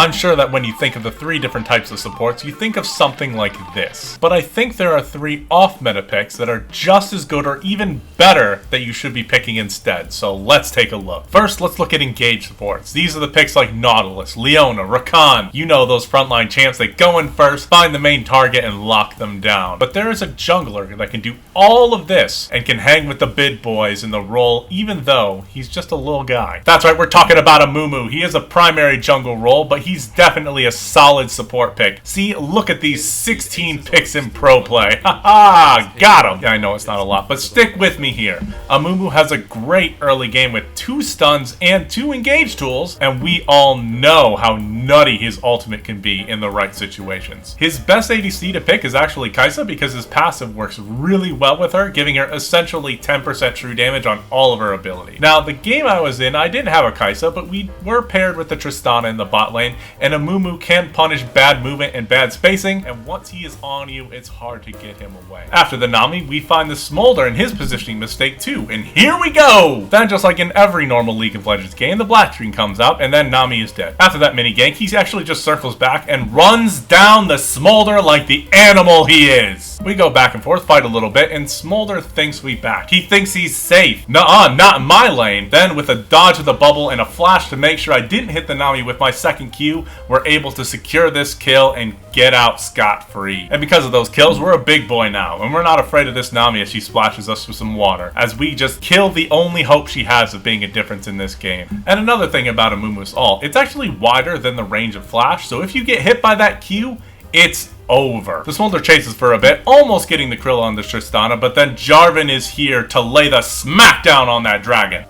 I'm sure that when you think of the 3 different types of supports, you think of something like this. But I think there are 3 off-meta picks that are just as good or even better that you should be picking instead, so let's take a look. First, let's look at engaged supports. These are the picks like Nautilus, Leona, Rakan. You know those frontline champs that go in first, find the main target, and lock them down. But there is a jungler that can do all of this and can hang with the big boys in the role even though he's just a little guy. That's right, we're talking about Amumu. He is a primary jungle role, but he's definitely a solid support pick. See, look at these 16 picks in pro play. Haha, got him. Yeah, I know it's not a lot, but stick with me here. Amumu has a great early game with 2 stuns and 2 engage tools, and we all know how nutty his ultimate can be in the right situations. His best ADC to pick is actually Kai'Sa because his passive works really well with her, giving her essentially 10% true damage on all of her ability. Now, the game I was in, I didn't have a Kai'Sa, but we were paired with the Tristana in the bot lane, and Amumu can punish bad movement and bad spacing, and once he is on you, it's hard to get him away. After the Nami, we find the Smolder and his positioning mistake too, and here we go! Then, just like in every normal League of Legends game, the black screen comes out, and then Nami is dead. After that mini gank, he actually just circles back and runs down the Smolder like the animal he is. We go back and forth, fight a little bit, and Smolder thinks we back. He thinks he's safe. Nuh-uh, not in my lane. Then, with a dodge of the bubble and a flash to make sure I didn't hit the Nami with my second Q, we're able to secure this kill and get out scot-free. And because of those kills, we're a big boy now, and we're not afraid of this Nami as she splashes us with some water, as we just kill the only hope she has of being a difference in this game. And another thing about Amumu's ult, it's actually wider than the range of flash, so if you get hit by that Q, it's over. The Smolder chases for a bit, almost getting the Krill on the Tristana, but then Jarvan is here to lay the smackdown on that dragon.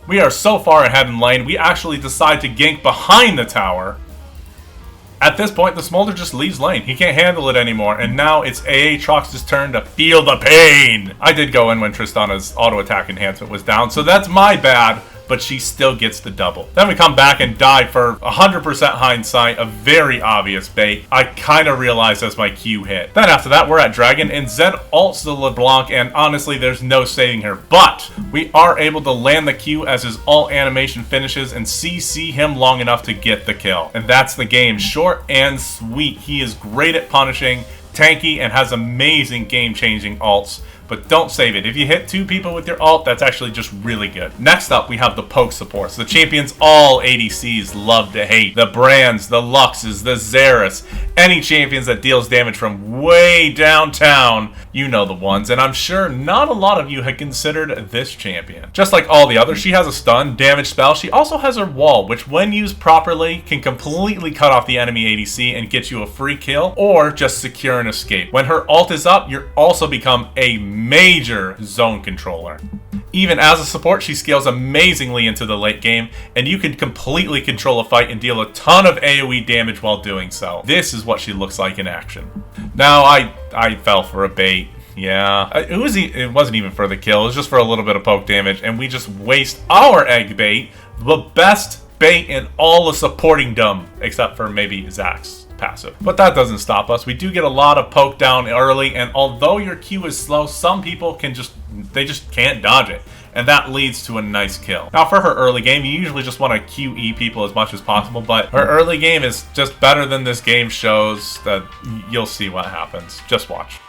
We are so far ahead in lane, we actually decide to gank behind the tower. At this point, the Smolder just leaves lane. He can't handle it anymore, and now it's Aatrox's turn to feel the pain. I did go in when Tristana's auto attack enhancement was down, so that's my bad, but she still gets the double. Then we come back and die for 100% hindsight, a very obvious bait. I kind of realized as my Q hit. Then after that, we're at Dragon, and Zed ults the LeBlanc, and honestly, there's no saving her. But we are able to land the Q as his ult animation finishes and CC him long enough to get the kill. And that's the game. Short and sweet. He is great at punishing, tanky, and has amazing game-changing ults. But don't save it. If you hit 2 people with your ult, that's actually just really good. Next up, we have the poke supports. The champions all ADCs love to hate. The Brands, the Luxes, the Xeraths. Any champions that deals damage from way downtown, you know the ones. And I'm sure not a lot of you had considered this champion. Just like all the others, she has a stun, damage spell. She also has her wall, which when used properly, can completely cut off the enemy ADC and get you a free kill, or just secure an escape. When her ult is up, you also become a major zone controller. Even as a support, she scales amazingly into the late game, and you can completely control a fight and deal a ton of AoE damage while doing so. This is what she looks like in action. Now, I fell for a bait. Yeah, it wasn't even for the kill, it was just for a little bit of poke damage, and we just waste our egg bait, the best bait in all of supportingdom, except for maybe Zax's passive. But that doesn't stop us. We do get a lot of poke down early, and although your Q is slow, some people just can't dodge it, and that leads to a nice kill. Now for her early game, you usually just want to QE people as much as possible, but her early game is just better than this game shows. That you'll see what happens. Just watch.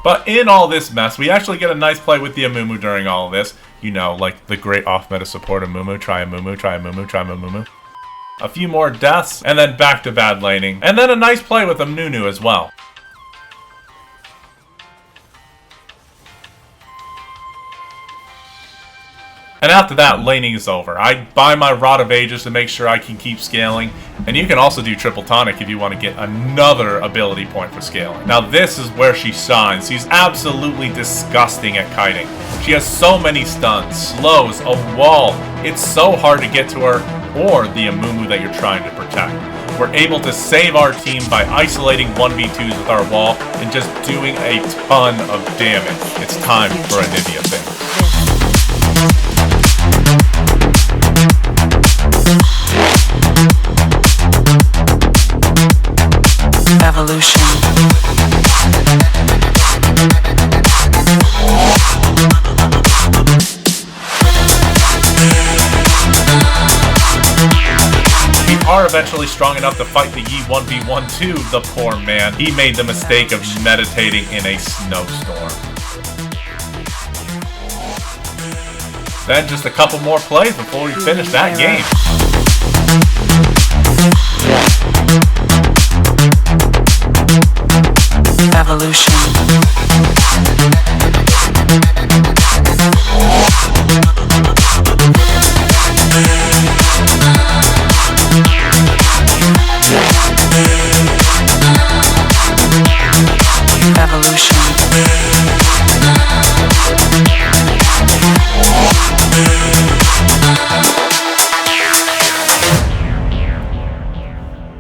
But in all this mess, we actually get a nice play with the Amumu during all of this. You know, like the great off-meta support Amumu, try Amumu, try Amumu, try Amumu. A few more deaths, and then back to bad laning. And then a nice play with Amnunu as well. And after that, laning is over. I buy my Rod of Ages to make sure I can keep scaling. And you can also do Triple Tonic if you want to get another ability point for scaling. Now this is where she shines. She's absolutely disgusting at kiting. She has so many stuns, slows, a wall. It's so hard to get to her, or the Amumu that you're trying to protect. We're able to save our team by isolating 1v2s with our wall and just doing a ton of damage. It's time for Anivia thing. eventually strong enough to fight the Yi 1v1 too, the poor man. He made the mistake of meditating in a snowstorm. Then just a couple more plays before we finish that game. Evolution.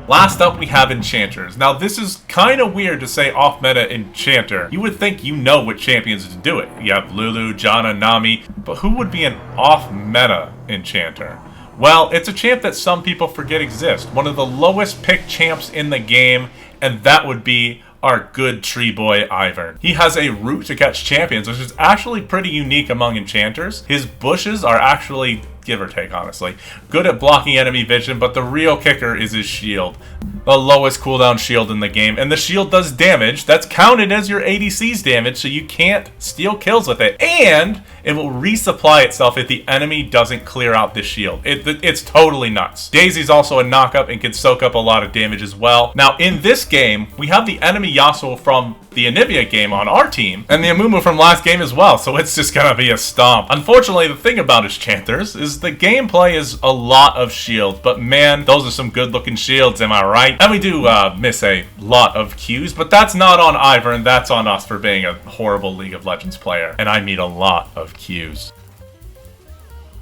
Last up we have enchanters. Now this is kind of weird to say off-meta enchanter. You would think you know what champions to do it. You have Lulu, Janna, Nami, but who would be an off-meta enchanter? Well, it's a champ that some people forget exists. One of the lowest picked champs in the game, and that would be our good tree boy Ivern. He has a route to catch champions, which is actually pretty unique among enchanters. His bushes are actually, give or take honestly, good at blocking enemy vision, but the real kicker is his shield. The lowest cooldown shield in the game, and the shield does damage. That's counted as your ADC's damage, so you can't steal kills with it. And it will resupply itself if the enemy doesn't clear out the shield. It's totally nuts. Daisy's also a knockup and can soak up a lot of damage as well. Now, in this game, we have the enemy Yasuo from the Anivia game on our team, and the Amumu from last game as well, so it's just gonna be a stomp. Unfortunately, the thing about enchanters is the gameplay is a lot of shield, but man, those are some good looking shields, am I right? And we do miss a lot of Qs, but that's not on Ivern, that's on us for being a horrible League of Legends player, and I mean a lot of Qs.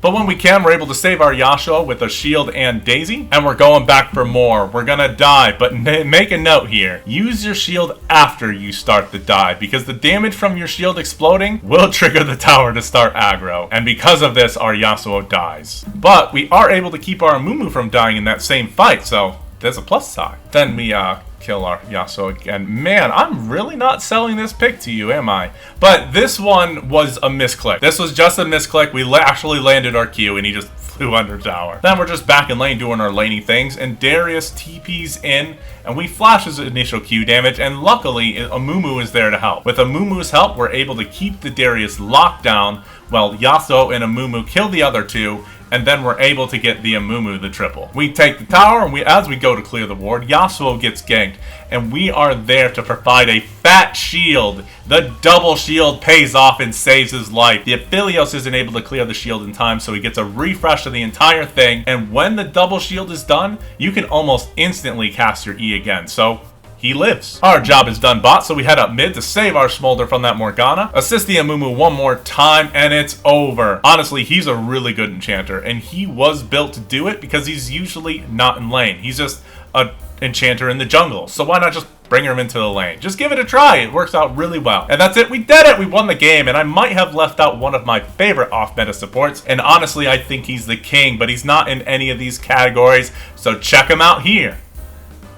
But when we can, we're able to save our Yasuo with a shield and Daisy, and we're going back for more. We're gonna die, but make a note here. Use your shield after you start the dive, because the damage from your shield exploding will trigger the tower to start aggro, and because of this, our Yasuo dies. But we are able to keep our Amumu from dying in that same fight, so there's a plus side. Then we kill our Yasuo again. Man, I'm really not selling this pick to you, am I? But this one was a misclick. This was just a misclick. We actually landed our Q and he just flew under tower. Then we're just back in lane doing our laning things, and Darius TP's in and we flash his initial Q damage, and luckily Amumu is there to help. With Amumu's help, we're able to keep the Darius locked down while Yasuo and Amumu kill the other two, and then we're able to get the Amumu the triple. We take the tower, and as we go to clear the ward, Yasuo gets ganked, and we are there to provide a fat shield. The double shield pays off and saves his life. The Aphelios isn't able to clear the shield in time, so he gets a refresh of the entire thing, and when the double shield is done, you can almost instantly cast your E again, so he lives. Our job is done, bot, so we head up mid to save our Smolder from that Morgana, assist the Amumu one more time, and it's over. Honestly, he's a really good enchanter, and he was built to do it because he's usually not in lane. He's just an enchanter in the jungle, so why not just bring him into the lane? Just give it a try. It works out really well. And that's it. We did it. We won the game, and I might have left out one of my favorite off-meta supports, and honestly, I think he's the king, but he's not in any of these categories, so check him out here.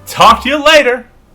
Talk to you later.